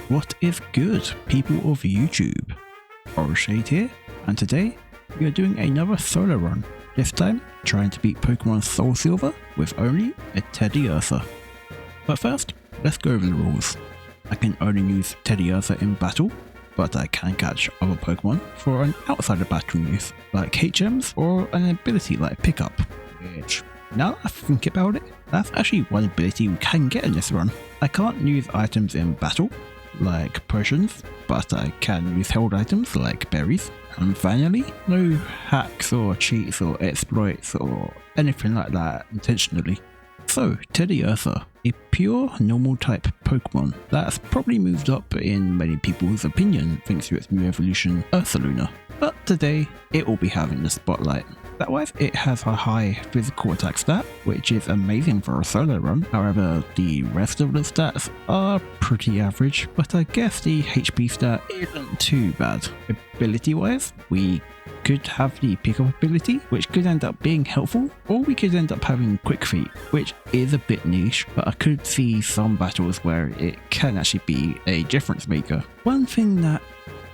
What is good, people of YouTube? Shade here, and today we are doing another solo run, this time trying to beat Pokemon Soulsilver with only a Teddiursa. But first, let's go over the rules. I can only use Teddiursa in battle, but I can catch other Pokemon for an outside of battle use, like HMs or an ability like Pickup, which, now that I think about it, that's actually one ability we can get in this run. I can't use items in battle, like potions, but I can use held items like berries. And finally, no hacks or cheats or exploits or anything like that intentionally. So, Teddiursa, a pure normal type Pokemon that's probably moved up in many people's opinion thanks to its new evolution, Ursaluna. But today, it will be having the spotlight. Stat-wise, it has a high physical attack stat, which is amazing for a solo run. However, the rest of the stats are pretty average, but I guess the HP stat isn't too bad. Ability-wise, we could have the pickup ability, which could end up being helpful, or we could end up having quick feet, which is a bit niche, but I could see some battles where it can actually be a difference maker. One thing that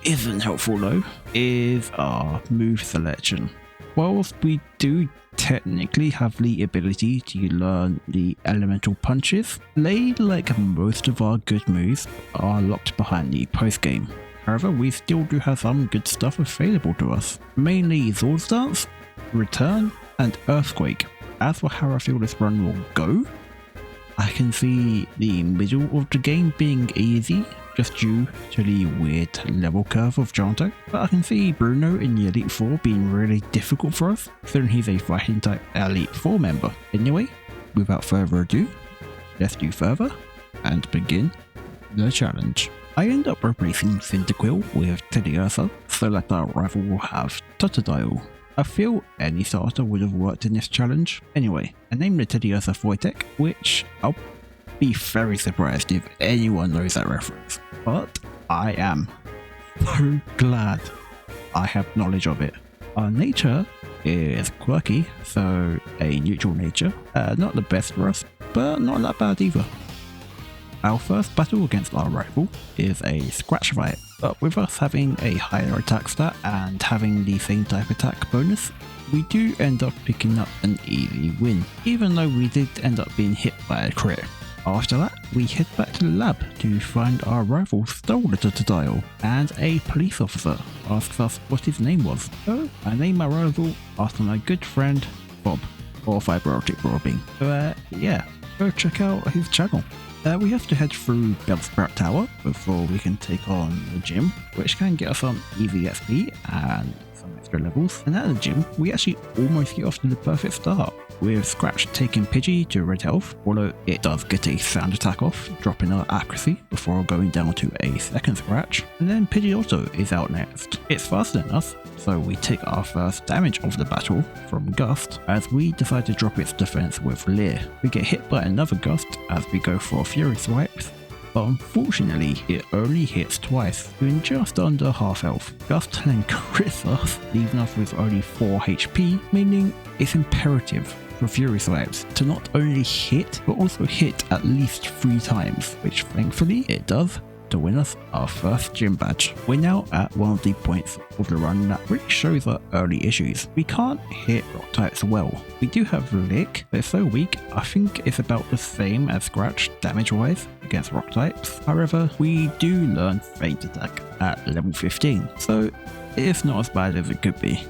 isn't helpful though is our move selection. Whilst we do technically have the ability to learn the elemental punches, they, like most of our good moves, are locked behind the post game. However, we still do have some good stuff available to us, mainly Zor's Dance, Return, and Earthquake. As for how I feel this run will go, I can see the middle of the game being easy, just due to the weird level curve of Johto, but I can see Bruno in the Elite Four being really difficult for us, considering he's a fighting type Elite Four member. Anyway, without further ado, let's do further and begin the challenge. I end up replacing Cyndaquil with Teddiursa so that our rival will have Totodile. I feel any starter would have worked in this challenge. Anyway, I named the Teddiursa Voitech, which I'll be very surprised if anyone knows that reference, but I am so glad I have knowledge of it. Our nature is quirky, so a neutral nature, not the best for us, but not that bad either. Our first battle against our rival is a Scratch fight, but with us having a higher attack stat and having the same type attack bonus, we do end up picking up an easy win, even though we did end up being hit by a crit. After that, we head back to the lab to find our rival stole the Totodile, and a police officer asks us what his name was. So I name my rival after my good friend Bob, or Fiber Optic Robbing. So yeah, go check out his channel. We have to head through Bellsprout Tower before we can take on the gym, which can get us some easy XP and some extra levels. And at the gym, we actually almost get off to the perfect start, with Scratch taking Pidgey to red health, although it does get a sound attack off, dropping our accuracy before going down to a second Scratch. And then Pidgeotto is out next. It's faster than us, so we take our first damage of the battle from Gust as we decide to drop its defense with Leer. We get hit by another Gust as we go for Fury Swipes, but unfortunately it only hits twice, doing just under half health. Gust then crits us, leaving us with only 4 HP, meaning it's imperative for Fury Swipes to not only hit, but also hit at least 3 times, which thankfully it does, to win us our first gym badge. We're now at one of the points of the run that really shows our early issues. We can't hit rock types well. We do have Lick, but it's so weak, I think it's about the same as Scratch damage wise against rock types. However, we do learn Feint Attack at level 15, so it's not as bad as it could be.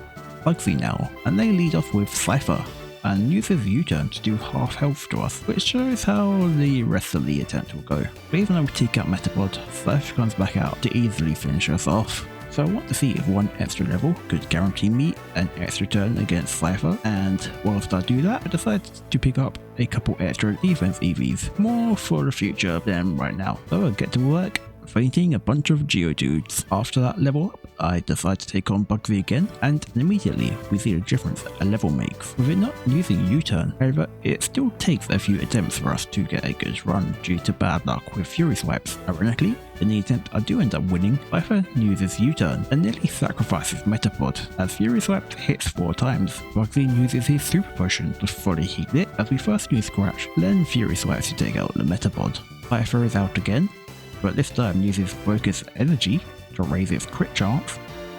Bugsy now, and they lead off with Cypher, and uses U-turn to do half health to us, which shows how the rest of the attempt will go. But even though we take out Metapod, Cypher comes back out to easily finish us off. So I want to see if one extra level could guarantee me an extra turn against Cypher, and whilst I do that, I decide to pick up a couple extra defense EVs, more for the future than right now. So I'll get to work fainting a bunch of Geodudes. After that level up, I decide to take on Bugsy again, and immediately we see the difference a level makes. With it not using U-turn, however, it still takes a few attempts for us to get a good run due to bad luck with Fury Swipes. Ironically, in the attempt I do end up winning, Cypher uses U-turn and nearly sacrifices Metapod, as Fury Swipes hits 4 times. Bugsy uses his Super Potion to fully heal it, as we first use Scratch, then Fury Swipes to take out the Metapod. Cypher is out again, but this time uses focus energy to raise its crit chance,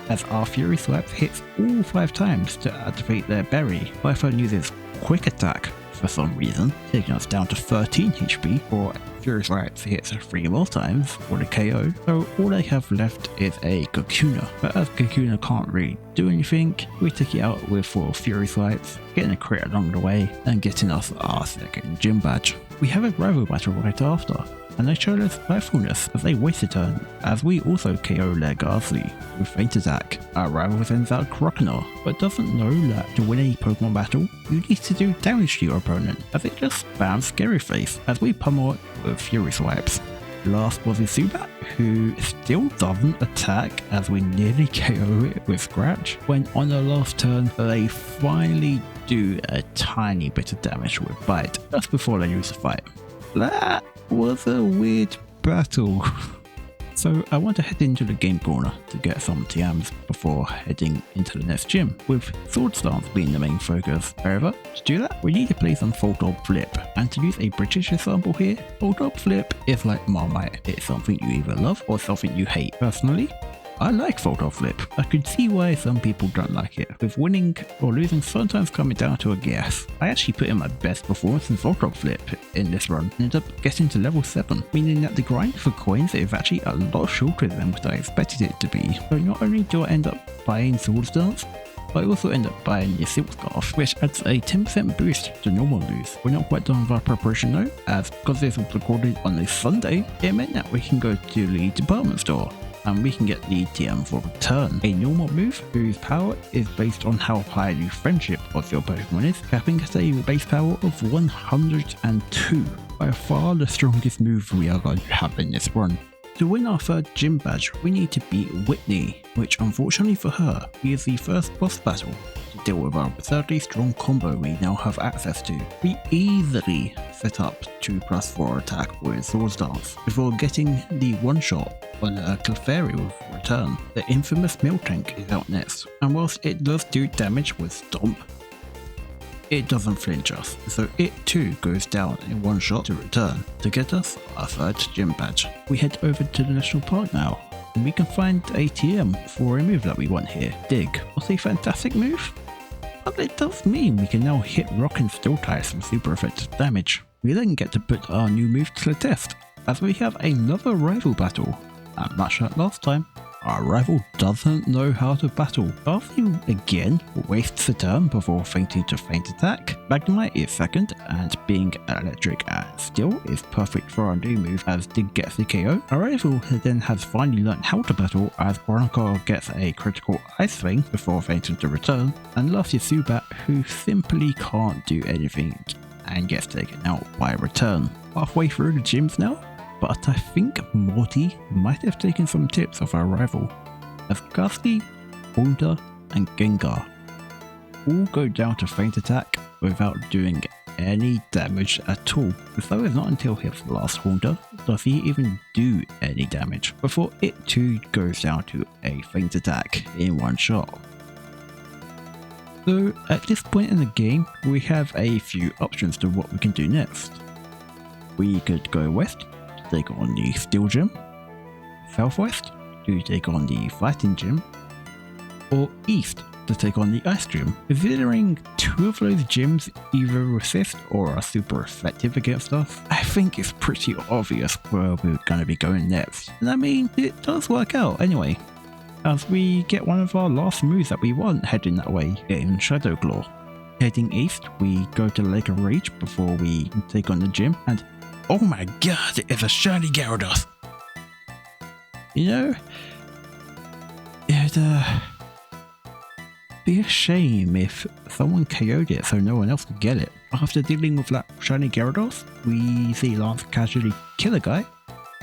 as our Fury Swipes hits all 5 times to activate their berry. Python uses quick attack for some reason, taking us down to 13 HP, or Fury Swipes hits 3 more times for the KO, so all they have left is a Kakuna. But as Kakuna can't really do anything, we take it out with 4 Fury Swipes, getting a crit along the way and getting us our second gym badge. We have a rival battle right after, and they showed us Spitefulness as they waste a turn, as we also KO their Ghastly with Feint Attack. Our rival sends out Croconaw, but doesn't know that to win a Pokemon battle, you need to do damage to your opponent, as it just spams Scary Face as we pummel it with Fury Swipes. Last was Zubat, who still doesn't attack as we nearly KO it with Scratch, when on the last turn they finally do a tiny bit of damage with Bite, just before they lose the fight. That was a weird battle. So I want to head into the game corner to get some TMs before heading into the next gym, with Sword Stance being the main focus. However, to do that, we need to play some Full Top Flip, and to use a British example here, Full Top Flip is like Marmite. It's something you either love or something you hate. Personally, I like Full Top Flip. I could see why some people don't like it, with winning or losing sometimes coming down to a guess. I actually put in my best performance in Full Top Flip in this run and ended up getting to level 7, meaning that the grind for coins is actually a lot shorter than what I expected it to be. So not only do I end up buying Sword Stance, but I also end up buying the Silk Scarf, which adds a 10% boost to normal loot. We're not quite done with our preparation though, as because this was recorded on a Sunday, it meant that we can go to the department store and we can get the TM for return. A normal move whose power is based on how high the friendship of your Pokemon is, capping at a base power of 102. By far the strongest move we are going to have in this run. To win our third gym badge, we need to beat Whitney, which unfortunately for her is the first boss battle to deal with our absurdly strong combo we now have access to. We easily set up 2+4 attack with Sword Stance before getting the one-shot on a Clefairy with return. The infamous Miltank is out next, and whilst it does do damage with Stomp, it doesn't flinch us, so it too goes down in one shot to return to get us our third gym badge. We head over to the national park now, and we can find a TM for a move that we want here. Dig was a fantastic move, but it does mean we can now hit rock and steel types with super effective damage. We then get to put our new move to the test, as we have another rival battle, and much like last time, our rival doesn't know how to battle. Darcy again wastes a turn before feinting to Feint Attack. Magnemite is second, and being electric and steel is perfect for our new move as Dig gets the KO. Our rival then has finally learned how to battle as Bronco gets a critical Ice Fang before feinting to return, and last is Zubat, who simply can't do anything and gets taken out by return. Halfway through the gyms now, but I think Morty might have taken some tips off our rival, as Ghastly, Haunter and Gengar all go down to Feint Attack without doing any damage at all. So it's not until his last Haunter does he even do any damage, before it too goes down to a Feint Attack in one shot. So at this point in the game, we have a few options to what we can do next. We could go west, take on the Steel Gym, southwest to take on the Fighting Gym, or east to take on the Ice Gym. Considering 2 of those gyms either resist or are super effective against us, I think it's pretty obvious where we're going to be going next. And I mean, it does work out anyway, as we get one of our last moves that we want heading that way, getting Shadow Claw. Heading east, we go to Lake of Rage before we take on the gym, and oh my god, it's a shiny Gyarados! You know, it'd be a shame if someone KO'd it so no one else could get it. After dealing with that shiny Gyarados, we see Lance casually kill a guy,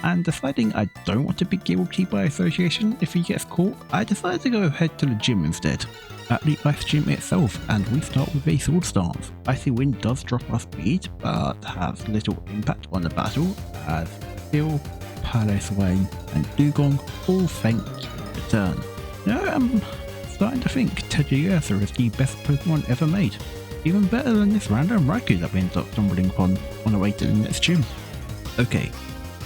and deciding I don't want to be guilty by association if he gets caught, I decided to go head to the gym instead. At the Ice Gym itself, and we start with a Sword Stance. Icy Wind does drop our speed, but has little impact on the battle, as Steel, Paloswine and Dugong all feint return. Now I'm starting to think Teddiursa is the best Pokemon ever made. Even better than this random Raikou that we ended up stumbling upon on the way to the next gym. Okay,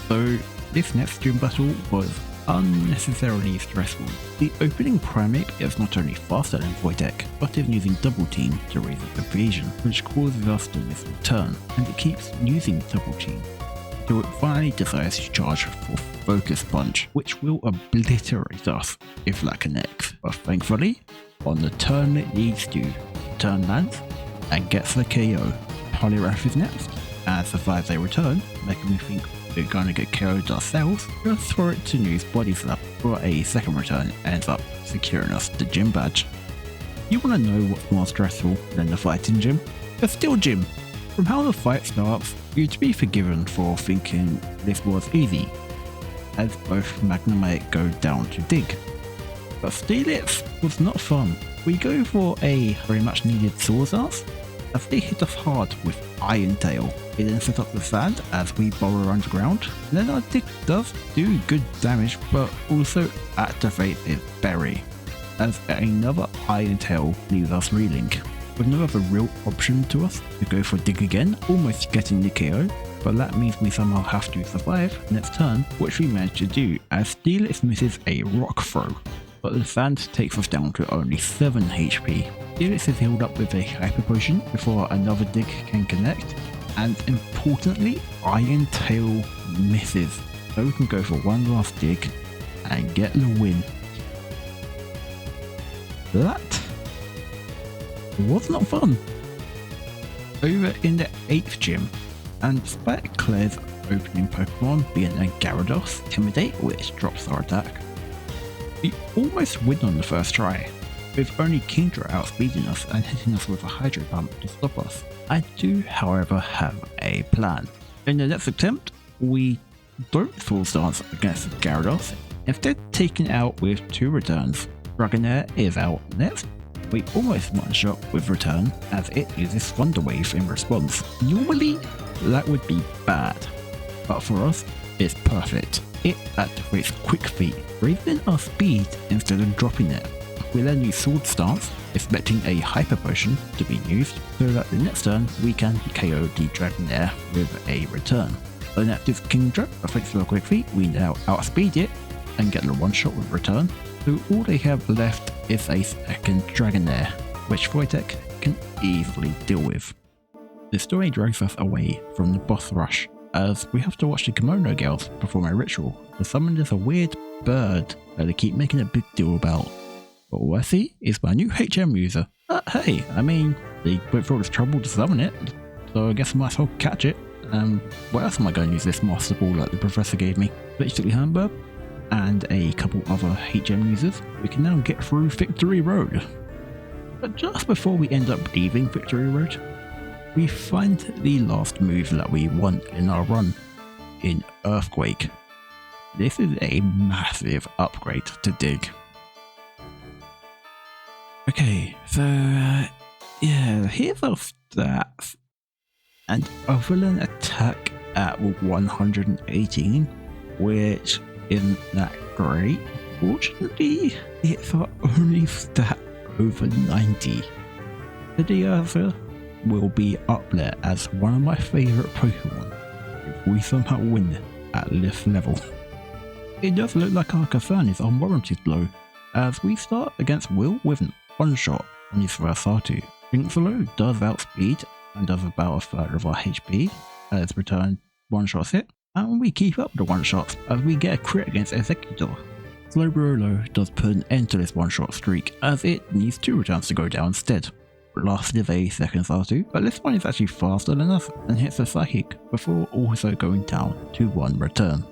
so This next gym battle was unnecessarily stressful. The opening Primeape is not only faster than Wojtek, but is using Double Team to raise its evasion, which causes us to miss return, and it keeps using Double Team until it finally decides to charge for Focus Punch, which will obliterate us if that connects. But thankfully, on the turn it needs to, turn lands and gets the KO. Poliwrath is next, and survives a return, making me think we're gonna get KO'd ourselves, just for it to use Body Slap for a second return ends up securing us the gym badge. You wanna know what's more stressful than the fighting gym? The Steel Gym! From how the fight starts, you'd be forgiven for thinking this was easy, as both Magnemite go down to dig. But Steelix was not fun. We go for a very much needed Swords Dance, as they hit us hard with Iron Tail. It then sets up the sand as we burrow underground, and then our dig does do good damage but also activates its berry, as another Iron Tail leaves us reeling. With no other real option to us, we go for dig again, almost getting the KO, but that means we somehow have to survive next turn, which we manage to do as Steelix misses a rock throw. But the sand takes us down to only 7 HP. Steelix is healed up with a Hyper Potion before another dig can connect, and importantly, Iron Tail misses, so we can go for one last dig and get the win. That was not fun. Over in the 8th gym, and despite Claire's opening Pokemon being a Gyarados, Intimidate, which drops our attack, we almost win on the first try, with only Kingdra outspeeding us and hitting us with a Hydro Pump to stop us. I do, however, have a plan. In the next attempt, we don't Swords Dance against Gyarados, instead taking it out with 2 returns. Dragonair is out next. We almost one-shot with return as it uses Thunder Wave in response. Normally, that would be bad, but for us, it's perfect. It activates Quick Feet, raising our speed instead of dropping it. We then use Sword Stance, expecting a Hyper Potion to be used, so that the next turn we can KO the Dragonair with a return. The next is Kingdra, thanks to our Quick Feet, we now outspeed it and get the one-shot with return. So all they have left is a second Dragonair, which Wojtek can easily deal with. The story drives us away from the boss rush, as we have to watch the Kimono Girls perform a ritual to summon this weird bird that they keep making a big deal about. But all I see is my new HM user. Hey, I mean, they went through all this trouble to summon it, so I guess I might as well catch it. What else am I going to use this Master Ball that the professor gave me? Basically Hamburg and a couple other HM users. We can now get through Victory Road. But just before we end up leaving Victory Road, we find the last move that we want in our run, in Earthquake. This is a massive upgrade to Dig. Okay, so yeah, here's our stats. And other than attack at 118, which isn't that great, fortunately it's our only stat over 90. Teddiursa will be up there as one of my favourite Pokemon if we somehow win at this level. It does look like our concern is unwarranted though, as we start against Will with an one-shot on his first R2. Pinkfalo does outspeed and does about a third of our HP as return one-shots it, and we keep up the one-shots as we get a crit against Executor. Slowbro does put an end to this one-shot streak as it needs 2 returns to go down instead. Last is a second R2, but this one is actually faster than us and hits a Psychic before also going down to 1 return.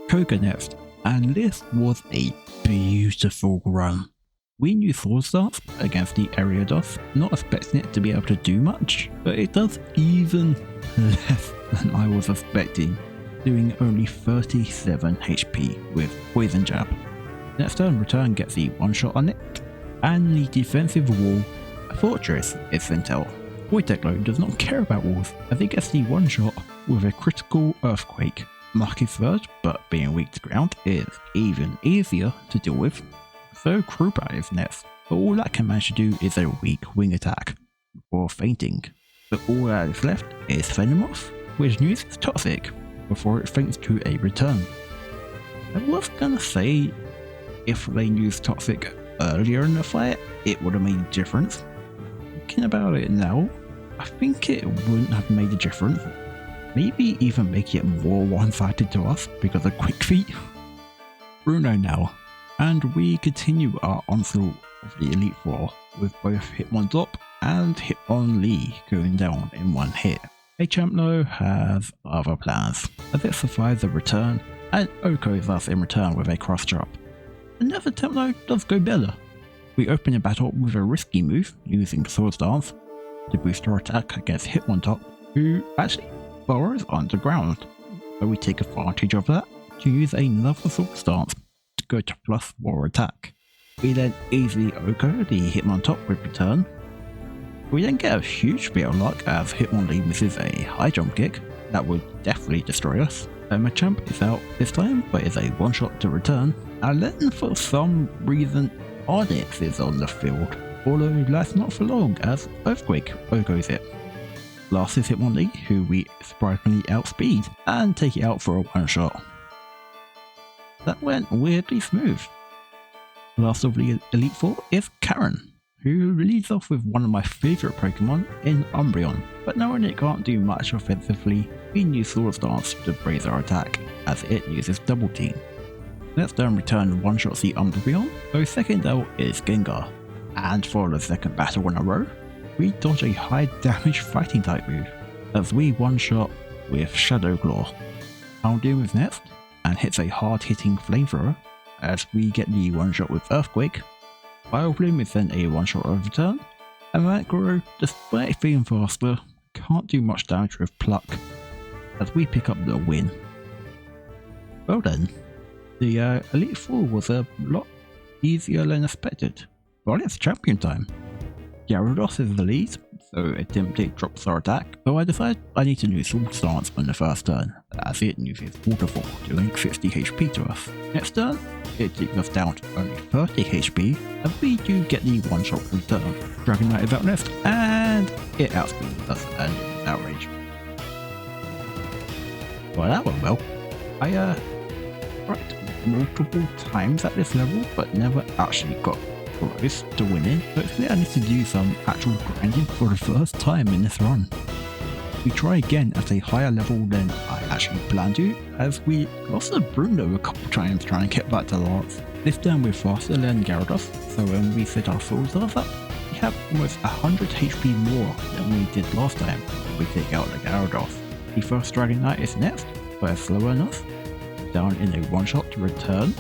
Koga next, and this was a beautiful run. We knew Sword Stance against the Ariados, not expecting it to be able to do much, but it does even less than I was expecting, doing only 37 HP with Poison Jab. Next turn, return gets the one-shot on it, and the defensive wall Fortress is sent out. Wojtek does not care about walls as he gets the one-shot with a critical Earthquake. Mark is third, but being weak to ground is even easier to deal with. So Krupa is next, but all that can manage to do is a weak wing attack before fainting. So all that is left is Venomoth, which uses Toxic. before it faints to a return. I was gonna say if they used Toxic earlier in the fight, it would have made a difference. Thinking about it now, I think it wouldn't have made a difference. Maybe even make it more one-sided to us because of Quick Feet. Bruno now, and we continue our onslaught of the Elite Four with both Hitmontop and Hitmonlee going down in one hit. Pancham though has other plans, as it survives a return and Oko's us in return with a cross chop. Another attempt though does go better. We open the battle with a risky move using Sword Stance to boost our attack against Hitmontop, who actually burrows underground. So we take advantage of that to use another Sword Stance to go to plus 4 attack. We then easily Oko the Hitmontop with return. We then get a huge bit of luck as Hitmonlee misses a high jump kick that would definitely destroy us. Machamp is out this time, but is a one shot to return, and then for some reason Onyx is on the field, although that's not for long as Earthquake Okos it. Last is Hitmonlee, who we surprisingly outspeed and take it out for a one shot. That went weirdly smooth. Last of the Elite Four is Karen, who leads off with one of my favourite Pokemon in Umbreon, but knowing it can't do much offensively, we use Sword Stance to raise our attack, as it uses Double Team. Let's then return one-shots the Umbreon, so second out is Gengar, and for the second battle in a row, we dodge a high damage fighting type move, as we one-shot with Shadow Claw. Houndoom is next, and hits a hard-hitting Flamethrower, as we get the one-shot with Earthquake. Vileplume is then a one-shot of return, and Mantgoro, despite being faster, can't do much damage with Pluck, as we pick up the win. Well then, the Elite Four was a lot easier than expected, but it's champion time. Gyarados is the lead, so Attempted drops our attack, so I decide I need to use Sword Stance on the first turn, as it uses Waterfall to link 60 HP to us. Next turn, it takes us down to only 30 HP, and we do get the one-shot return. Dragonite is out next, and it outspeeds us and is outrage. Well, that went well. I tried multiple times at this level, but never actually got close to winning, so it's clear I need to do some actual grinding for the first time in this run. We try again at a higher level than I actually planned to, as we lost to Bruno a couple times trying to get back to Lance. This time we're faster than Gyarados, so when we set our Soul Stars up, we have almost 100 HP more than we did last time when we take out the Gyarados. The first Dragonite is next, but it's slower enough, down in a one-shot to return.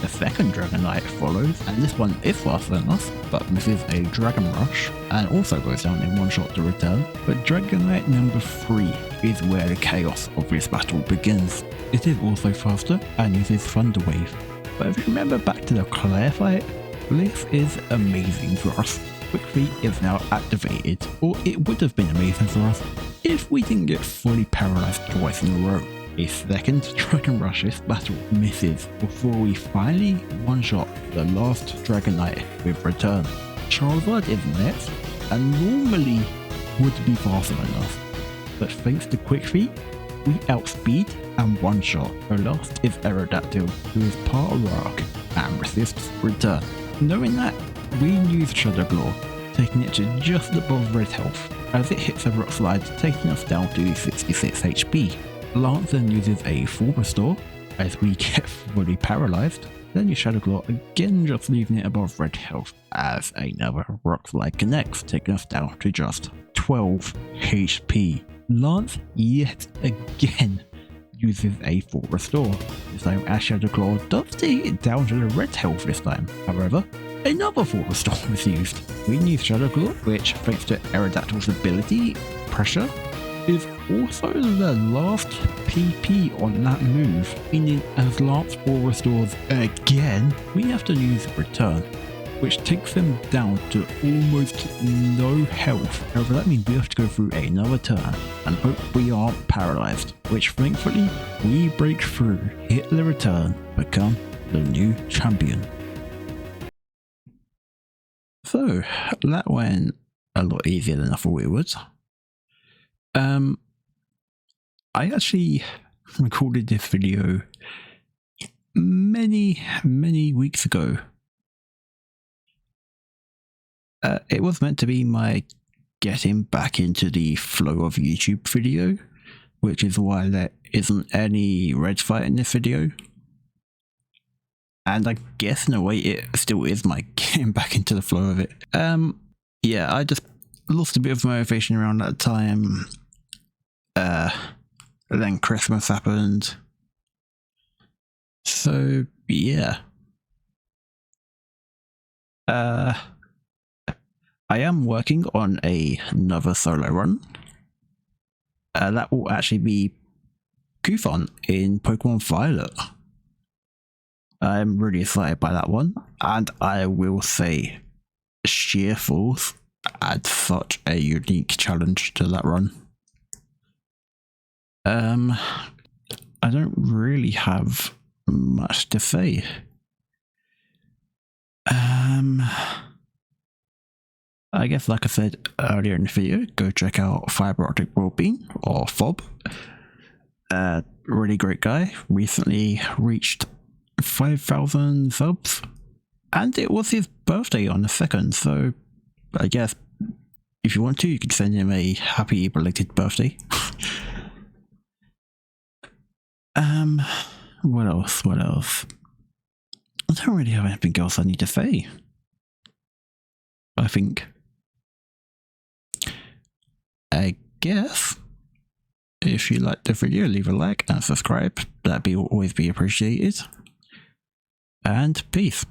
The second Dragonite follows, and this one is faster than us, but misses a Dragon Rush, and also goes down in one shot to return. But Dragonite number 3 is where the chaos of this battle begins. It is also faster, and uses Thunder Wave. But if you remember back to the Claire fight, this is amazing for us. Quick Feet is now activated, or it would have been amazing for us if we didn't get fully paralyzed twice in a row. A second Dragon Rush this battle misses before we finally one-shot the last Dragonite with return. Charizard is next, and normally would be faster than us, but thanks to Quick Feet, we outspeed and one-shot. The last is Aerodactyl, who is part of Rock and resists return. Knowing that, we use Shadow Claw, taking it to just above red health, as it hits a rock slide, taking us down to 66 HP. Lance then uses a full restore as we get fully paralyzed, then use Shadow Claw again, just leaving it above red health as another rock slide connects, taking us down to just 12 HP. Lance yet again uses a full restore, this time as Shadow Claw does take it down to the red health this time. However, another full restore was used. We use Shadow Claw, which thanks to Aerodactyl's ability, Pressure, is also the last PP on that move, meaning as Lance full restores again, we have to use Return, which takes them down to almost no health. However, that means we have to go through another turn and hope we aren't paralyzed, which thankfully we break through, hit the return, become the new champion. So that went a lot easier than I thought it would. I actually recorded this video many weeks ago. It was meant to be my getting back into the flow of YouTube video, which is why there isn't any red fight in this video. And I guess in a way it still is my getting back into the flow of it. Yeah, I just lost a bit of motivation around that time. Then Christmas happened. So yeah. I am working on another solo run. That will actually be Kufon in Pokemon Violet. I'm really excited by that one, and I will say Sheer Force adds such a unique challenge to that run. I don't really have much to say. I guess, like I said earlier in the video, go check out Fiber Optic Broadbeam, or FOB. Really great guy. Recently reached 5,000 subs, and it was his birthday on the 2nd, so I guess if you want to, you could send him a happy belated birthday. What else? I don't really have anything else I need to say. I guess if you liked the video, leave a like and subscribe. That'd always be appreciated. And peace.